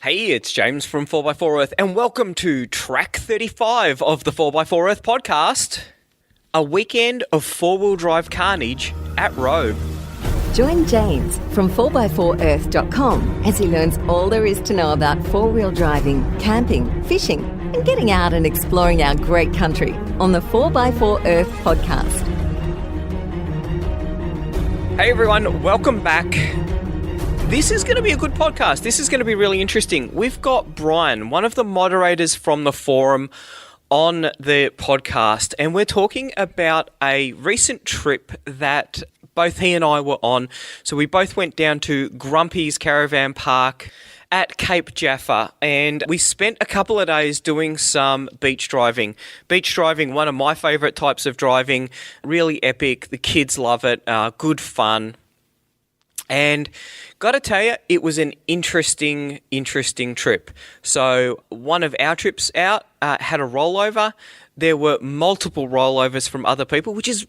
Hey, it's James from 4x4 Earth, and welcome to track 35 of the 4x4 Earth podcast, a weekend of four-wheel drive carnage at Robe. Join James from 4x4earth.com as he learns all there is to know about four-wheel driving, camping, fishing, and getting out and exploring our great country on the 4x4 Earth podcast. Hey everyone, welcome back. This is going to be a good podcast. This is going to be really interesting. We've got Brian, one of the moderators from the forum, on the podcast, and we're talking about a recent trip that both he and I were on. So we both went down to Grumpy's Caravan Park at Cape Jaffa, and we spent a couple of days doing some beach driving. Beach driving, one of my favourite types of driving, really epic. The kids love it, good fun. And got to tell you, it was an interesting trip. So one of our trips out had a rollover. There were multiple rollovers from other people, which is,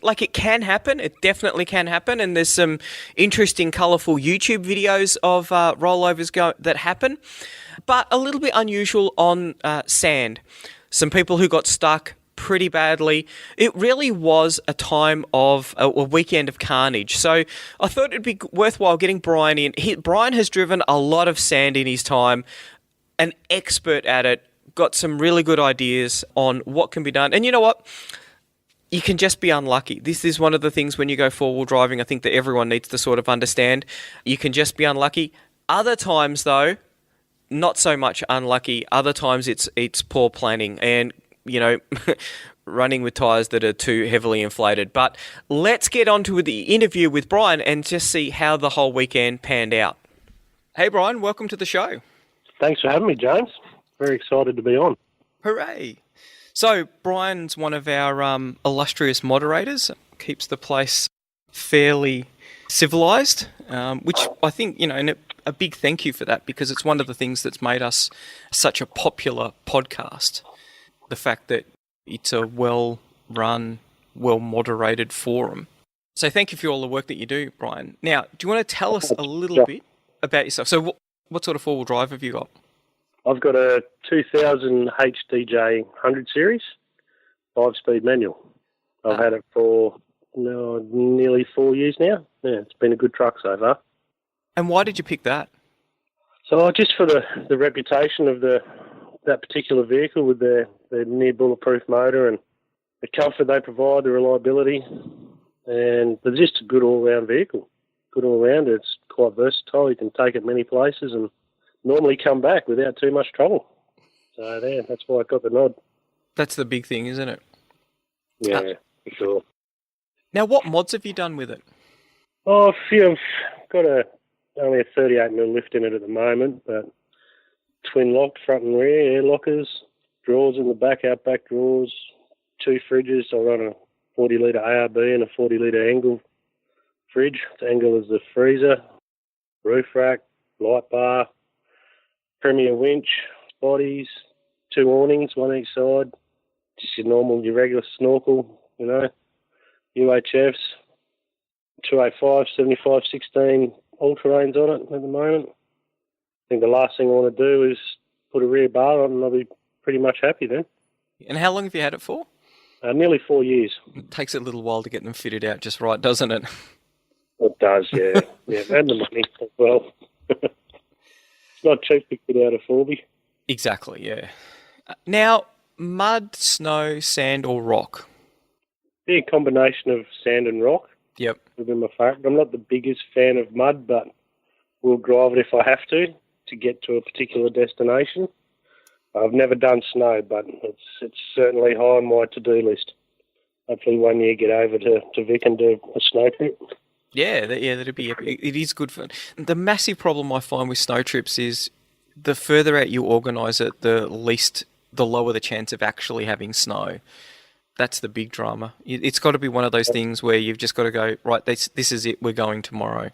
like it can happen. It definitely can happen. And there's some interesting, colourful YouTube videos of rollovers that happen. But a little bit unusual on sand. Some people who got stuck pretty badly. It really was a time of a weekend of carnage. So I thought it'd be worthwhile getting Brian in. Brian has driven a lot of sand in his time, an expert at it, got some really good ideas on what can be done. And you know what? You can just be unlucky. This is one of the things when you go four-wheel driving, I think that everyone needs to sort of understand. You can just be unlucky. Other times, though, not so much unlucky. Other times it's poor planning and running with tyres that are too heavily inflated. But let's get on to the interview with Brian and just see how the whole weekend panned out. Hey, Brian, welcome to the show. Thanks for having me, James. Very excited to be on. Hooray. So Brian's one of our illustrious moderators, keeps the place fairly civilised, which I think, and a big thank you for that, because it's one of the things that's made us such a popular podcast. The fact that it's a well-run, well-moderated forum. So thank you for all the work that you do, Brian. Now, do you want to tell us a little bit about yourself? So what sort of four-wheel drive have you got? I've got a 2000 HDJ 100 series, 5-speed manual. I've had it for nearly 4 years now. Yeah, it's been a good truck so far. And why did you pick that? So just for the reputation of that particular vehicle with their near bulletproof motor and the comfort they provide, the reliability, and they're just a good all-round vehicle. Good all-round. It's quite versatile. You can take it many places and normally come back without too much trouble. So that's why I got the nod. That's the big thing, isn't it? Yeah, for sure. Now, what mods have you done with it? Oh, a few. I've got only a 38mm lift in it at the moment, but twin locked front and rear, air lockers, drawers in the back, outback drawers, 2 fridges. I run a 40-litre ARB and a 40-litre Engel fridge. The Engel is the freezer, roof rack, light bar, Premier winch, bodies, 2 awnings, one each side, just your regular snorkel, UHFs, 285, 75, 16 all-terrains on it at the moment. I think the last thing I want to do is put a rear bar on and I'll be pretty much happy then. And how long have you had it for? Nearly 4 years. It takes a little while to get them fitted out just right, doesn't it? It does, yeah. And the money as well. It's not cheap to get out a 4B. Exactly, yeah. Now, mud, snow, sand or rock? Yeah, a combination of sand and rock. Yep. Would be my favourite. I'm not the biggest fan of mud, but we'll drive it if I have to get to a particular destination. I've never done snow, but it's certainly high on my to-do list. Hopefully one year get over to Vic and do a snow trip. Yeah, that'd be epic. It is good fun. The massive problem I find with snow trips is the further out you organise it, the lower the chance of actually having snow. That's the big drama. It's got to be one of those things where you've just got to go, right, this is it, we're going tomorrow.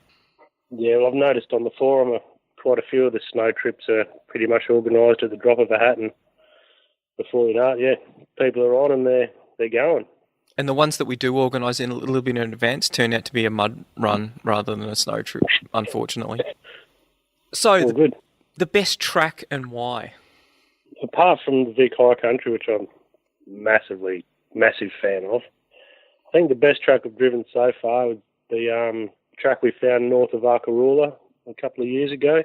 Yeah, well, I've noticed on the forum quite a few of the snow trips are pretty much organised at the drop of a hat, and before you know it, people are on and they're going. And the ones that we do organise in a little bit in advance turn out to be a mud run rather than a snow trip, unfortunately. So the best track and why? Apart from the Vic High Country, which I'm massive fan of, I think the best track I've driven so far was the track we found north of Arkaroola a couple of years ago.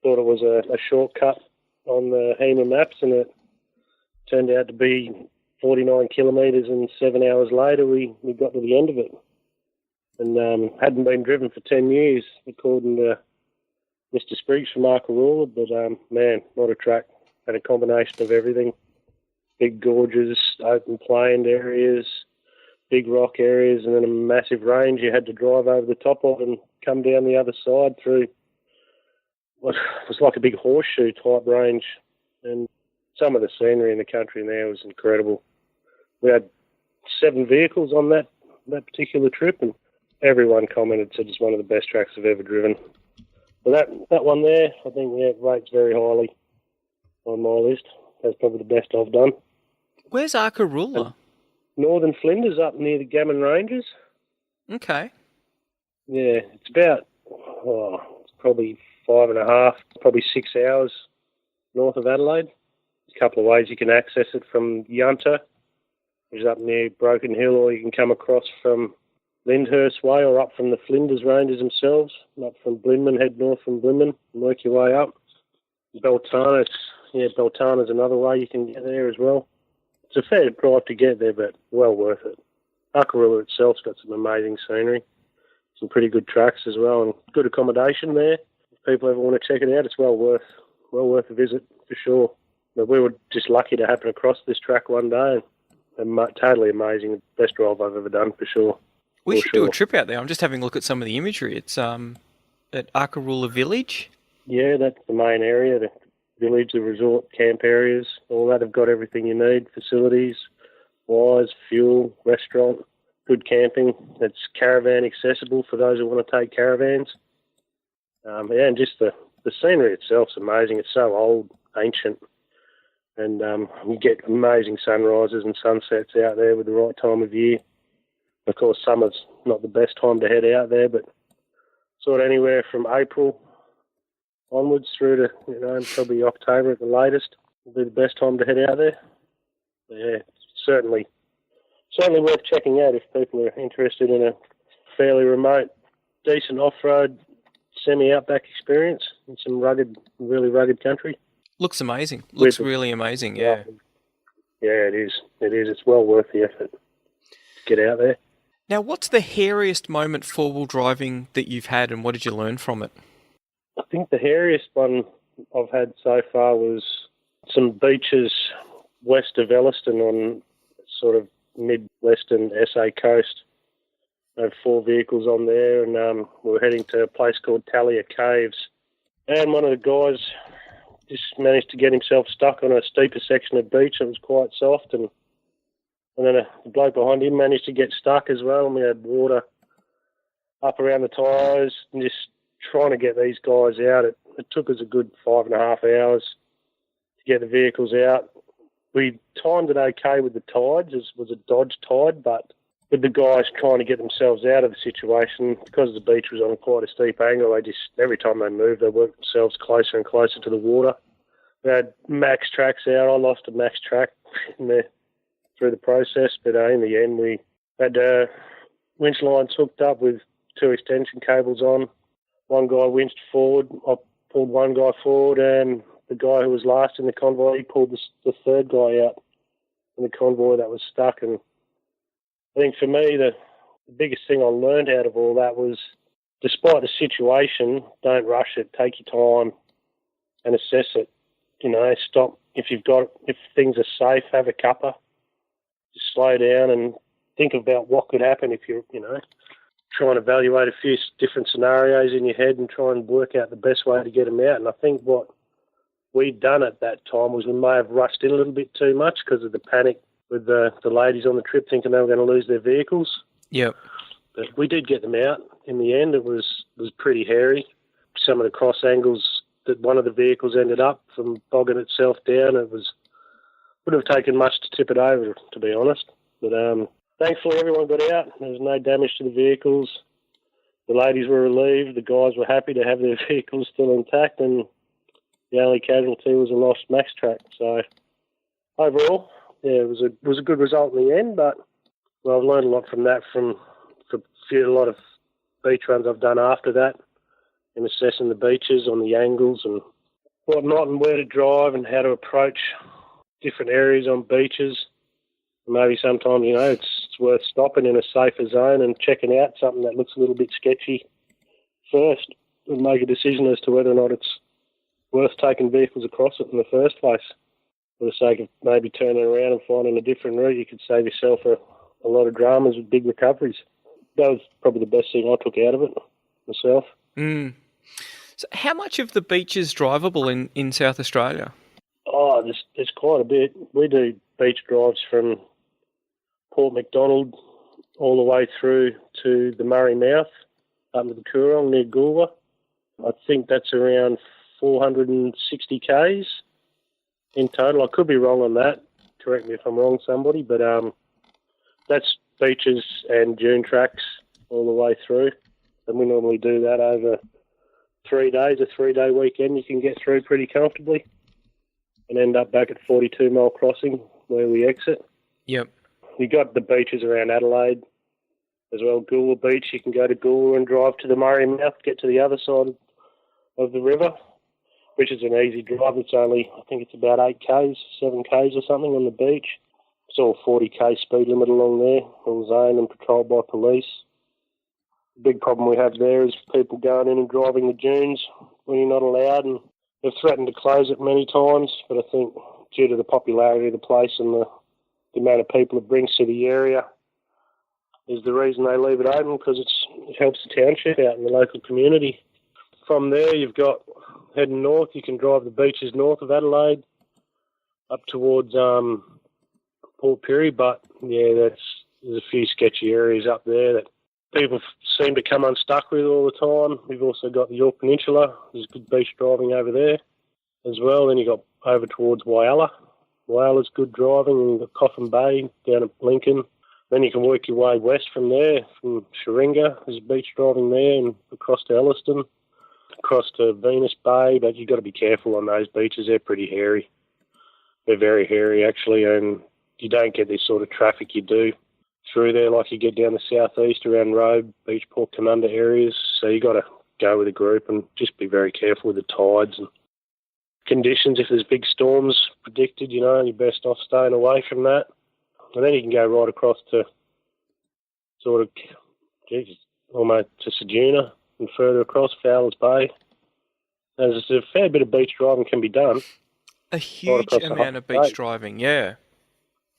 Thought it was a shortcut on the HEMA maps, and it turned out to be 49 kilometres, and 7 hours later we got to the end of it. And hadn't been driven for 10 years, according to Mr. Spriggs from Arkaroola, but man, what a track. Had a combination of everything. Big gorges, open planed areas, big rock areas, and then a massive range you had to drive over the top of and come down the other side through what was like a big horseshoe type range. And some of the scenery in the country there was incredible. We had 7 vehicles on that particular trip, and everyone commented said it's one of the best tracks I've ever driven. But that one there, I think it rates very highly on my list. That's probably the best I've done. Where's Arkaroola? Northern Flinders, up near the Gammon Ranges. Okay. Yeah, it's about it's probably 5.5, probably 6 hours north of Adelaide. There's a couple of ways you can access it from Yunta, which is up near Broken Hill, or you can come across from Lyndhurst Way or up from the Flinders Ranges themselves, up from Blinman, head north from Blinman and work your way up. Beltana's another way you can get there as well. It's a fair drive to get there, but well worth it. Arkaroola itself's got some amazing scenery, some pretty good tracks as well, and good accommodation there. If people ever want to check it out, it's well worth a visit for sure. But we were just lucky to happen across this track one day, and totally amazing. Best drive I've ever done for sure. We should do a trip out there. I'm just having a look at some of the imagery. It's at Arkaroola Village. Yeah, that's the main area, the village, the resort, camp areas, all that have got everything you need, facilities, wires, fuel, restaurant, good camping. It's caravan accessible for those who want to take caravans. And just the scenery itself's amazing. It's so old, ancient, and you get amazing sunrises and sunsets out there with the right time of year. Of course, summer's not the best time to head out there, but sort of anywhere from April onwards through to, probably October at the latest will be the best time to head out there. Yeah, certainly worth checking out if people are interested in a fairly remote, decent off-road, semi-outback experience in some really rugged country. Looks amazing. Looks really amazing, yeah. Yeah, it is. It's well worth the effort to get out there. Now, what's the hairiest moment four-wheel driving that you've had, and what did you learn from it? I think the hairiest one I've had so far was some beaches west of Elliston on sort of mid-western SA coast. I had 4 vehicles on there, and we were heading to a place called Talia Caves. And one of the guys just managed to get himself stuck on a steeper section of beach. It was quite soft, and then the bloke behind him managed to get stuck as well, and we had water up around the tyres and just trying to get these guys out. It took us a good 5.5 hours to get the vehicles out. We timed it okay with the tides. It was a Dodge tide, but with the guys trying to get themselves out of the situation, because the beach was on quite a steep angle, they just, every time they moved, they worked themselves closer and closer to the water. We had max tracks out. I lost a max track in there through the process, but in the end we had winch lines hooked up with 2 extension cables on. One guy winched forward. I pulled one guy forward, and the guy who was last in the convoy, he pulled the third guy out in the convoy that was stuck. And I think for me, the biggest thing I learned out of all that was, despite the situation, don't rush it. Take your time and assess it. Stop. If things are safe, have a cuppa. Just slow down and think about what could happen if you're, try and evaluate a few different scenarios in your head and try and work out the best way to get them out. And I think what we'd done at that time was we may have rushed in a little bit too much because of the panic with the ladies on the trip thinking they were going to lose their vehicles. Yep. But we did get them out in the end. It was pretty hairy. Some of the cross angles that one of the vehicles ended up from bogging itself down, would have taken much to tip it over, to be honest. But thankfully, everyone got out. There was no damage to the vehicles. The ladies were relieved. The guys were happy to have their vehicles still intact. And the only casualty was a lost max track. So overall, yeah, it was a good result in the end. But I've learned a lot from that, from a lot of beach runs I've done after that, in assessing the beaches on the angles and whatnot, and where to drive and how to approach different areas on beaches. Maybe sometimes, it's worth stopping in a safer zone and checking out something that looks a little bit sketchy first and make a decision as to whether or not it's worth taking vehicles across it in the first place. For the sake of maybe turning around and finding a different route, you could save yourself a lot of dramas with big recoveries. That was probably the best thing I took out of it myself. Mm. So how much of the beach is drivable in South Australia? Oh, there's quite a bit. We do beach drives from Port Macdonald all the way through to the Murray Mouth, up to the Coorong near Goolwa. I think that's around 460 k's in total. I could be wrong on that. Correct me if I'm wrong, somebody. But that's beaches and dune tracks all the way through. And we normally do that over 3 days, a 3-day weekend. You can get through pretty comfortably and end up back at 42 Mile Crossing where we exit. Yep. You got the beaches around Adelaide as well. Goolwa Beach, you can go to Goolwa and drive to the Murray Mouth, get to the other side of the river, which is an easy drive. It's only, I think it's about 8 k's, 7 k's or something on the beach. It's all 40 k speed limit along there, all zoned and patrolled by police. The big problem we have there is people going in and driving the dunes when you're not allowed, and they've threatened to close it many times, but I think due to the popularity of the place and the amount of people it brings to the area is the reason they leave it open, because it helps the township out in the local community. From there, you've got heading north. You can drive the beaches north of Adelaide up towards Port Pirie, but yeah, there's a few sketchy areas up there that people seem to come unstuck with all the time. We've also got the York Peninsula. There's good beach driving over there as well. Then you got over towards Whyalla. Whyalla's good driving, and you've got Coffin Bay down at Lincoln. Then you can work your way west from there, from Sharinga. There's beach driving there, and across to Elliston, across to Venus Bay. But you've got to be careful on those beaches. They're pretty hairy. They're very hairy, actually, and you don't get this sort of traffic you do through there like you get down the southeast around Robe, Beach, Port Canunda areas. So you got to go with a group and just be very careful with the tides and conditions. If there's big storms predicted, you're best off staying away from that. And then you can go right across to sort of, almost to Ceduna and further across Fowler's Bay. There's a fair bit of beach driving can be done. A huge amount of beach driving, yeah.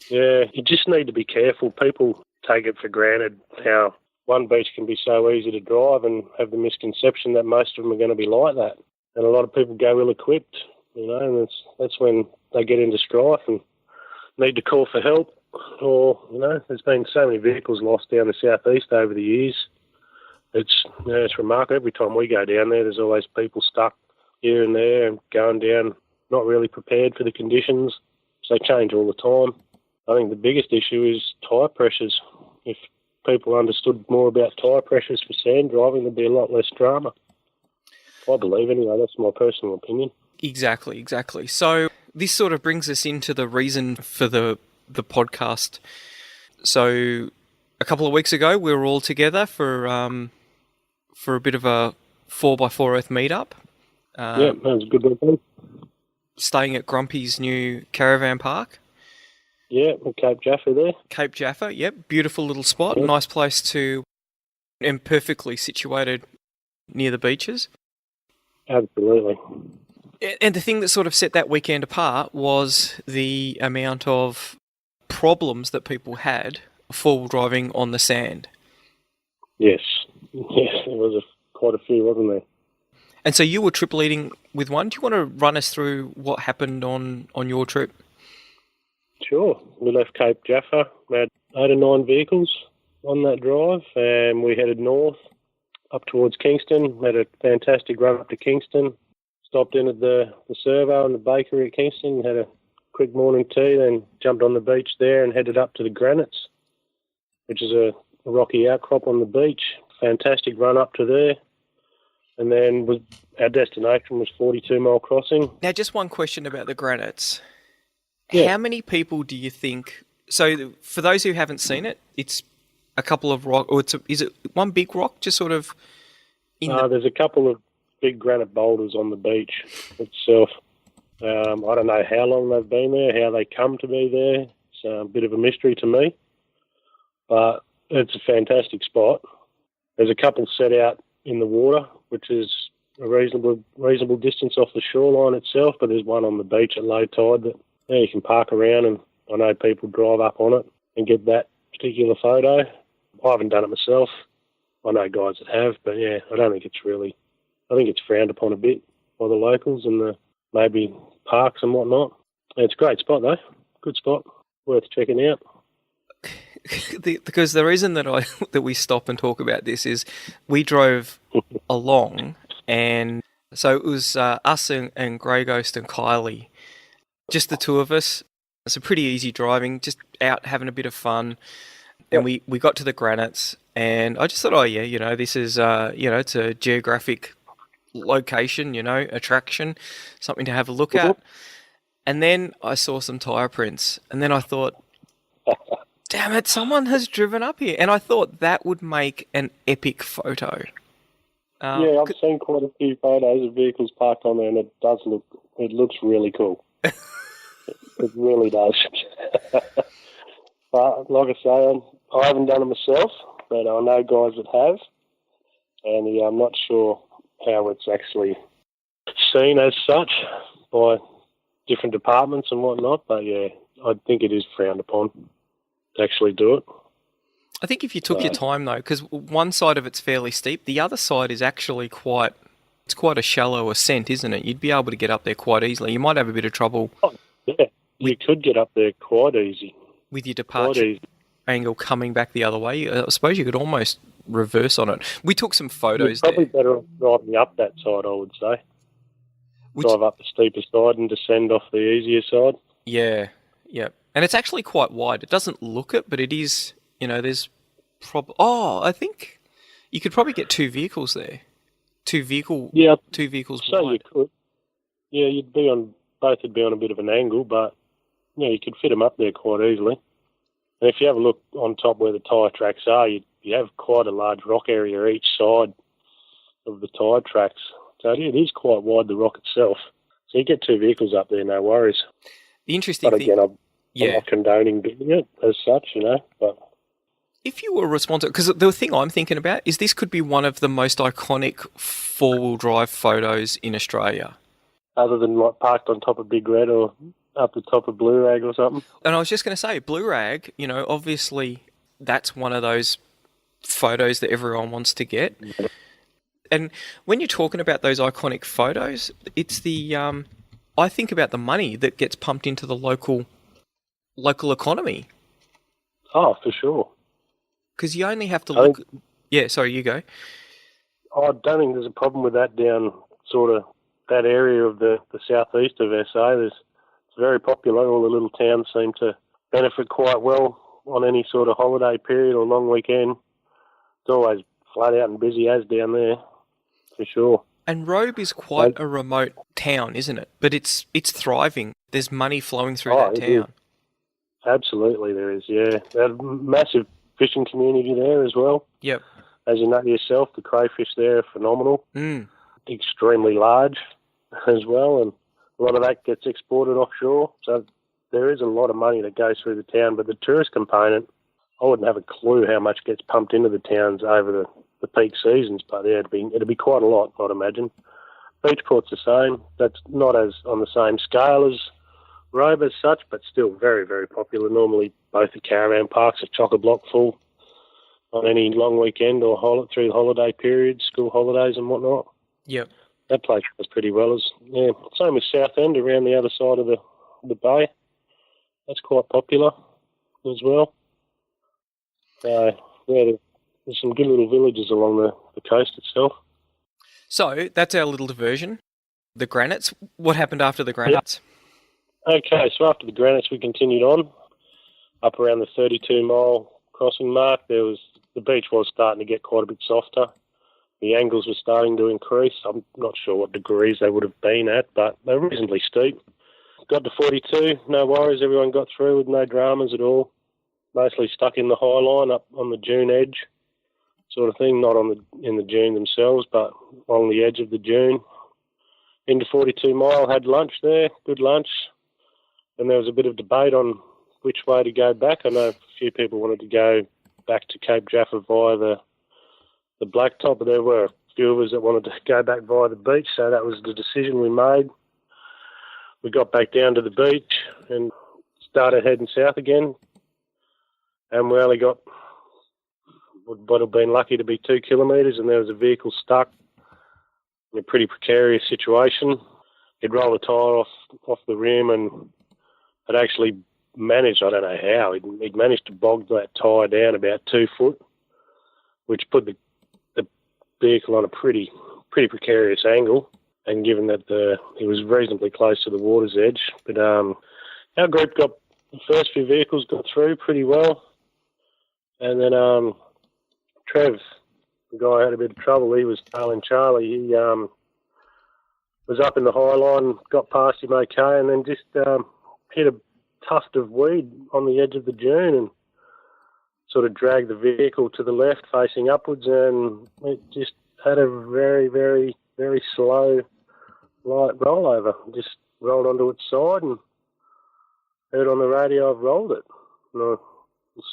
Yeah, you just need to be careful. People take it for granted how one beach can be so easy to drive and have the misconception that most of them are going to be like that. And a lot of people go ill-equipped, and that's when they get into strife and need to call for help. Or, there's been so many vehicles lost down the southeast over the years. It's remarkable. Every time we go down there, there's always people stuck here and there and going down, not really prepared for the conditions. So they change all the time. I think the biggest issue is tyre pressures. If people understood more about tyre pressures for sand driving, there'd be a lot less drama. I believe anyway, that's my personal opinion. Exactly. So this sort of brings us into the reason for the podcast. So a couple of weeks ago, we were all together for a bit of a 4x4 Earth meetup. Yeah, that was a good one. Staying at Grumpy's new caravan park. Yeah, Cape Jaffa there. Cape Jaffa, yep. Beautiful little spot. Yep. Nice place to, and perfectly situated near the beaches. Absolutely. And the thing that sort of set that weekend apart was the amount of problems that people had four-wheel driving on the sand. Yes, there was quite a few, wasn't there? And so you were trip leading with one. Do you want to run us through what happened on your trip? Sure. We left Cape Jaffa. We had 8 or 9 vehicles on that drive, and we headed north up towards Kingston. We had a fantastic run up to Kingston. Stopped in at the servo and the bakery at Kingston, had a quick morning tea, then jumped on the beach there and headed up to the Granites, which is a rocky outcrop on the beach. Fantastic run up to there. And then our destination was 42 Mile Crossing. Now, just one question about the Granites. Yeah. How many people do you think... So, for those who haven't seen it, it's a couple of rock... Or is it one big rock just sort of... There's a couple of big granite boulders on the beach itself. I don't know how long they've been there, how they come to be there. It's a bit of a mystery to me. But it's a fantastic spot. There's a couple set out in the water, which is a reasonable distance off the shoreline itself, but there's one on the beach at low tide that you can park around, and I know people drive up on it and get that particular photo. I haven't done it myself. I know guys that have, but yeah, I think it's frowned upon a bit by the locals and the maybe parks and whatnot. It's a great spot though. Good spot. Worth checking out. Because the reason that we stop and talk about this is we drove along, and so it was us and Grey Ghost and Kylie, just the two of us. It's a pretty easy driving, just out having a bit of fun. And we got to the Granites, and I just thought, this is, it's a geographic location, attraction, something to have a look at. And then I saw some tyre prints, and then I thought, damn it, someone has driven up here. And I thought that would make an epic photo. I've seen quite a few photos of vehicles parked on there, and it looks really cool. It really does. But like I say, I haven't done it myself, but I know guys that have, and I'm not sure how it's actually seen as such by different departments and whatnot, but yeah, I think it is frowned upon to actually do it. I think if you took your time though, because one side of it's fairly steep, the other side is actually quite a shallow ascent, isn't it? You'd be able to get up there quite easily. You might have a bit of trouble. Oh, yeah, you could get up there quite easy. With your departure angle coming back the other way. I suppose you could almost reverse on it. We took some photos there. Probably better off driving up that side, I would say. Drive up the steeper side and descend off the easier side. Yeah. And it's actually quite wide. It doesn't look it, but it is, there's I think you could probably get two vehicles there. Two vehicles so wide. You could. Yeah, both would be on a bit of an angle, but you could fit them up there quite easily. And if you have a look on top where the tyre tracks are, you have quite a large rock area each side of the tyre tracks. So it is quite wide, the rock itself. So you get two vehicles up there, no worries. The interesting thing... But again, I'm not condoning doing it as such, but... If you were responsible... Because the thing I'm thinking about is this could be one of the most iconic four-wheel drive photos in Australia. Other than parked on top of Big Red or up the top of Blue Rag or something. And I was just going to say, Blue Rag, obviously that's one of those photos that everyone wants to get. Yeah. And when you're talking about those iconic photos, it's I think about the money that gets pumped into the local economy. Oh, for sure. Because you only have to look... Yeah, sorry, you go. I don't think there's a problem with that down sort of that area of the southeast of SA. It's very popular. All the little towns seem to benefit quite well on any sort of holiday period or long weekend. It's always flat out and busy as down there, for sure. And Robe is quite a remote town, isn't it? But it's thriving. There's money flowing through that town. Absolutely there is, yeah. There's a massive fishing community there as well. Yep. As you know yourself, the crayfish there are phenomenal. Extremely large as well, and a lot of that gets exported offshore. So there is a lot of money that goes through the town, but the tourist component, I wouldn't have a clue how much gets pumped into the towns over the peak seasons, but yeah, it'd be quite a lot, I'd imagine. Beachport's the same. That's not as on the same scale as Robe as such, but still very, very popular. Normally both the caravan parks are chock-a-block full on any long weekend or through the holiday periods, school holidays and whatnot. Yep. That place does pretty well. Same with Southend around the other side of the bay. That's quite popular as well. So, yeah, there's some good little villages along the coast itself. So, that's our little diversion. The Granites. What happened after the Granites? Yep. Okay, so after the Granites we continued on up around the 32 mile crossing mark. The beach was starting to get quite a bit softer the angles were starting to increase. I'm not sure what degrees they would have been at, but they were reasonably steep. Got to 42, no worries. Everyone got through with no dramas at all. Mostly stuck in the high line up on the dune edge sort of thing, not in the dune themselves, but along the edge of the dune. Into 42 Mile, had lunch there, good lunch. And there was a bit of debate on which way to go back. I know a few people wanted to go back to Cape Jaffa via the blacktop, but there were a few of us that wanted to go back via the beach, so that was the decision we made. We got back down to the beach and started heading south again, and we only got what would have been lucky to be 2 kilometres, and there was a vehicle stuck in a pretty precarious situation. He'd rolled a tyre off the rim and had actually managed, I don't know how, he'd managed to bog that tyre down about 2 foot, which put the vehicle on a pretty precarious angle, and given that it was reasonably close to the water's edge. But our group got, the first few vehicles got through pretty well, and then Trev, the guy who had a bit of trouble, he was tailing Charlie. He was up in the high line, got past him okay, and then just hit a tuft of weed on the edge of the dune and sort of dragged the vehicle to the left facing upwards, and it just had a very, very, very slow, light rollover. Just rolled onto its side and heard on the radio, I've rolled it. And I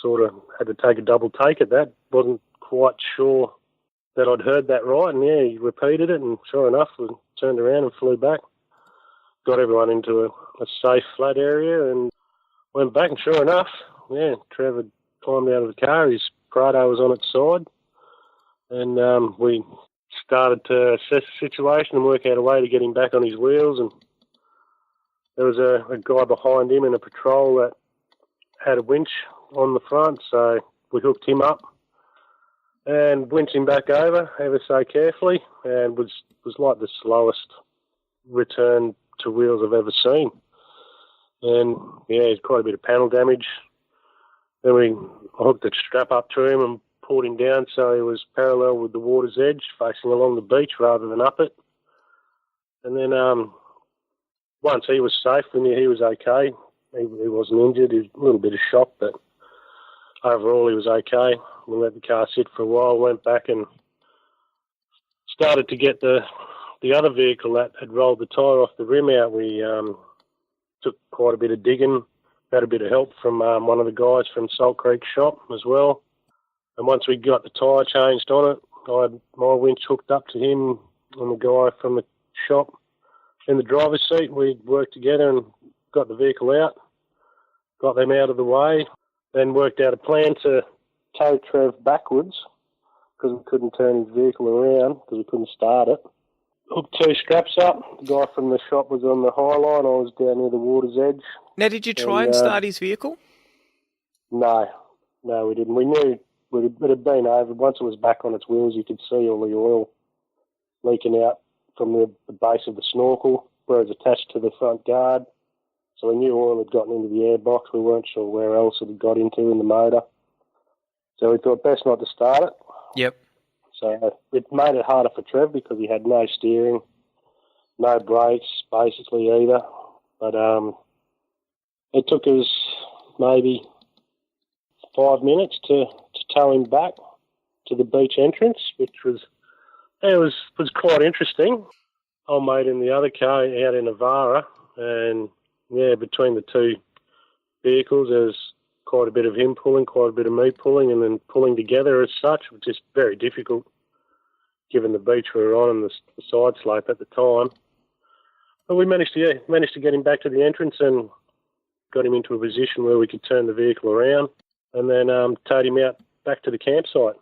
sort of had to take a double take at that. Wasn't quite sure that I'd heard that right, and yeah, he repeated it, and sure enough, we turned around and flew back. Got everyone into a safe flat area and went back, and sure enough, yeah, Trev had climbed out of the car. His Prado was on its side, and we started to assess the situation and work out a way to get him back on his wheels. And there was a guy behind him in a patrol that had a winch on the front, so we hooked him up and winched him back over ever so carefully, and was like the slowest return to wheels I've ever seen. And yeah, quite a bit of panel damage. Then we hooked the strap up to him and pulled him down so he was parallel with the water's edge, facing along the beach rather than up it. And then once he was safe, we knew he was okay. He wasn't injured. He was a little bit of shock, but overall he was okay. We let the car sit for a while, went back and started to get the other vehicle that had rolled the tyre off the rim out. We took quite a bit of digging, had a bit of help from one of the guys from Salt Creek shop as well. And once we got the tyre changed on it, I had my winch hooked up to him and the guy from the shop in the driver's seat. We worked together and got the vehicle out, got them out of the way, then worked out a plan to tow Trev backwards because we couldn't turn his vehicle around because we couldn't start it. Hooked 2 straps up. The guy from the shop was on the high line. I was down near the water's edge. Now, did you try and start his vehicle? No, we didn't. We knew it had been over. Once it was back on its wheels, you could see all the oil leaking out from the base of the snorkel where it was attached to the front guard. So we knew oil had gotten into the airbox. We weren't sure where else it had got into in the motor. So we thought best not to start it. Yep. So it made it harder for Trev because he had no steering, no brakes, basically either. But it took us maybe 5 minutes to tow him back to the beach entrance, which was quite interesting. Old mate in the other car out in Navara, and yeah, between the 2 vehicles, there's quite a bit of him pulling, quite a bit of me pulling, and then pulling together as such, which is very difficult given the beach we were on and the side slope at the time. But we managed to get him back to the entrance and got him into a position where we could turn the vehicle around, and then towed him out back to the campsite.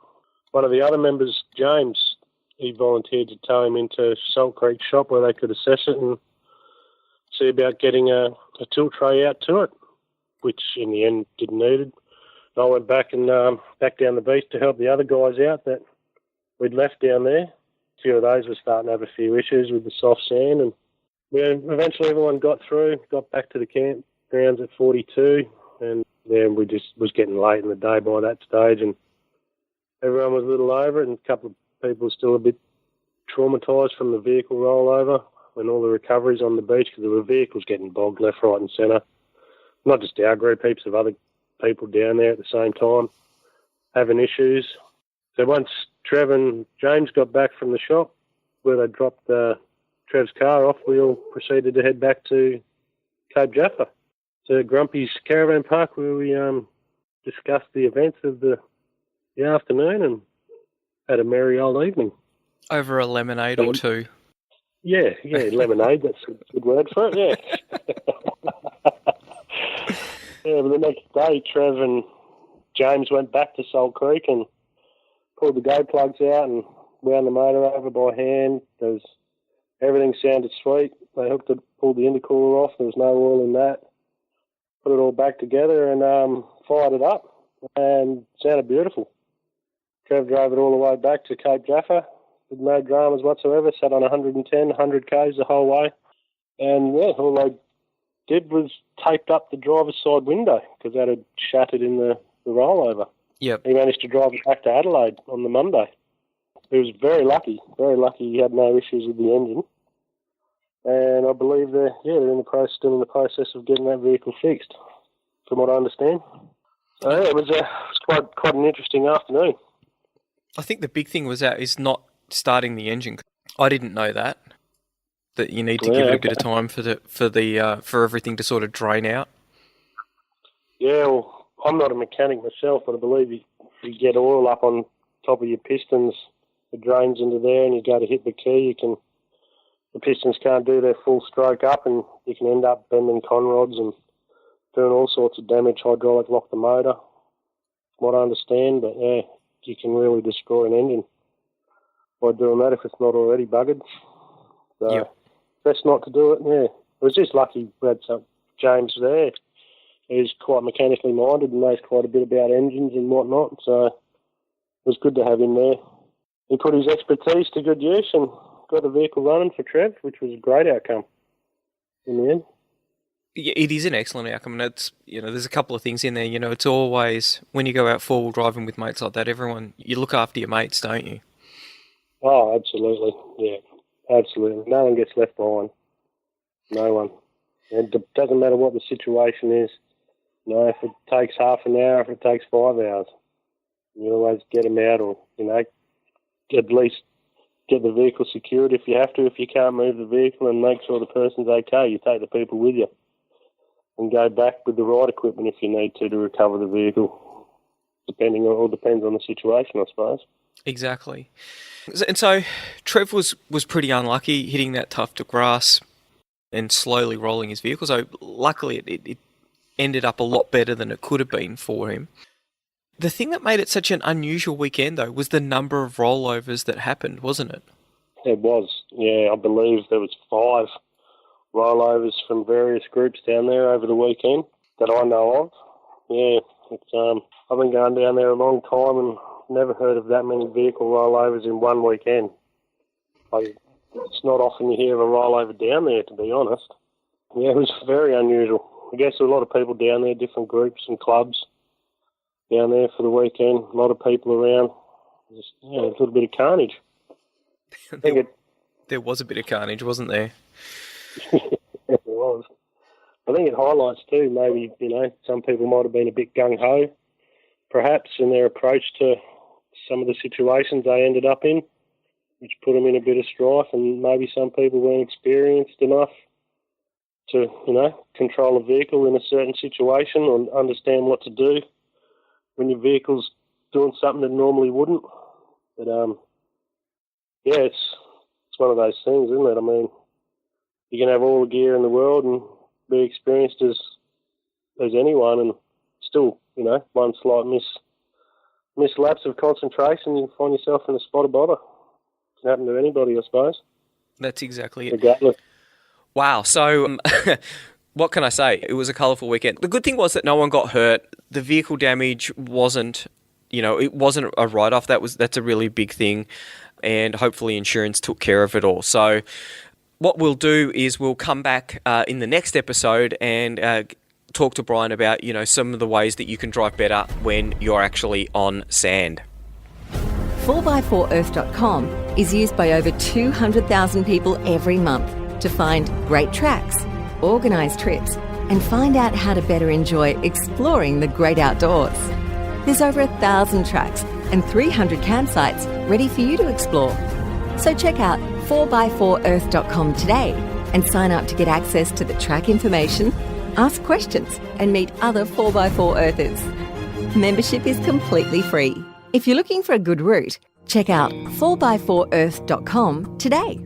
One of the other members, James, he volunteered to tow him into Salt Creek shop where they could assess it and see about getting a tilt tray out to it, which in the end didn't need it. I went back and back down the beach to help the other guys out that we'd left down there. A few of those were starting to have a few issues with the soft sand, and eventually everyone got through, got back to the campgrounds at 42, and then was getting late in the day by that stage, and everyone was a little over it, and a couple of people are still a bit traumatised from the vehicle rollover when all the recoveries on the beach, because there were vehicles getting bogged left, right and centre. Not just our group, heaps of other people down there at the same time having issues. So once Trev and James got back from the shop where they dropped Trev's car off, we all proceeded to head back to Cape Jaffa, to Grumpy's Caravan Park, where we discussed the events of the afternoon and had a merry old evening. Over a lemonade or two. Yeah, lemonade, that's a good word for it, yeah. Yeah, but the next day, Trev and James went back to Salt Creek and pulled the go plugs out and wound the motor over by hand. Everything sounded sweet. They pulled the intercooler off. There was no oil in that. Put it all back together and fired it up, and it sounded beautiful. Trev drove it all the way back to Cape Jaffa with no dramas whatsoever. Sat on 110, 100 k's the whole way, and yeah, all they did was taped up the driver's side window because that had shattered in the rollover. Yep. He managed to drive it back to Adelaide on the Monday. He was very lucky he had no issues with the engine. And I believe they're still in the process of getting that vehicle fixed, from what I understand. So yeah, it was quite an interesting afternoon. I think the big thing is not starting the engine. I didn't know that you need to give it a bit of time for everything to sort of drain out. Yeah, well, I'm not a mechanic myself, but I believe you get oil up on top of your pistons, it drains into there, and you go to hit the key, the pistons can't do their full stroke up, and you can end up bending conrods and doing all sorts of damage, hydraulic lock the motor, from what I understand. But yeah, you can really destroy an engine by doing that if it's not already buggered. So yep. Best not to do it. Yeah, it was just lucky we had James there. He's quite mechanically minded and knows quite a bit about engines and whatnot. So it was good to have him there. He put his expertise to good use and got the vehicle running for Trev, which was a great outcome in the end. Yeah, it is an excellent outcome, and it's, there's a couple of things in there. It's always, when you go out four-wheel driving with mates like that, you look after your mates, don't you? Oh, absolutely. Yeah, absolutely. No one gets left behind. No one. And it doesn't matter what the situation is. If it takes half an hour, if it takes 5 hours, you always get them out, or, at least get the vehicle secured if you have to. If you can't move the vehicle, and make sure the person's okay, you take the people with you and go back with the right equipment if you need to recover the vehicle. Depends on the situation, I suppose. Exactly. And so Trev was pretty unlucky hitting that tuft of grass and slowly rolling his vehicle. So luckily it ended up a lot better than it could have been for him. The thing that made it such an unusual weekend, though, was the number of rollovers that happened, wasn't it? It was, yeah. I believe there was 5 rollovers from various groups down there over the weekend that I know of. Yeah, I've been going down there a long time and never heard of that many vehicle rollovers in one weekend. It's not often you hear of a rollover down there, to be honest. Yeah, it was very unusual. I guess there were a lot of people down there, different groups and clubs down there for the weekend. A lot of people around. Just, a little bit of carnage. There was a bit of carnage, wasn't there? There was. I think it highlights too, maybe, some people might have been a bit gung-ho, perhaps, in their approach to some of the situations they ended up in, which put them in a bit of strife, and maybe some people weren't experienced enough to, control a vehicle in a certain situation or understand what to do when your vehicle's doing something that normally wouldn't. But, it's one of those things, isn't it? I mean, you can have all the gear in the world and be experienced as anyone, and still, one slight mislapse of concentration, you find yourself in a spot of bother. It can happen to anybody, I suppose. That's exactly it. Regardless. Wow. So, what can I say? It was a colourful weekend. The good thing was that no one got hurt. The vehicle damage wasn't, it wasn't a write-off. That's a really big thing, and hopefully insurance took care of it all. So, what we'll do is we'll come back in the next episode and talk to Brian about, some of the ways that you can drive better when you're actually on sand. 4x4earth.com is used by over 200,000 people every month to find great tracks, organise trips, and find out how to better enjoy exploring the great outdoors. There's over 1,000 tracks and 300 campsites ready for you to explore. So check out 4x4earth.com today and sign up to get access to the track information, ask questions, and meet other 4x4 Earthers. Membership is completely free. If you're looking for a good route, check out 4x4earth.com today.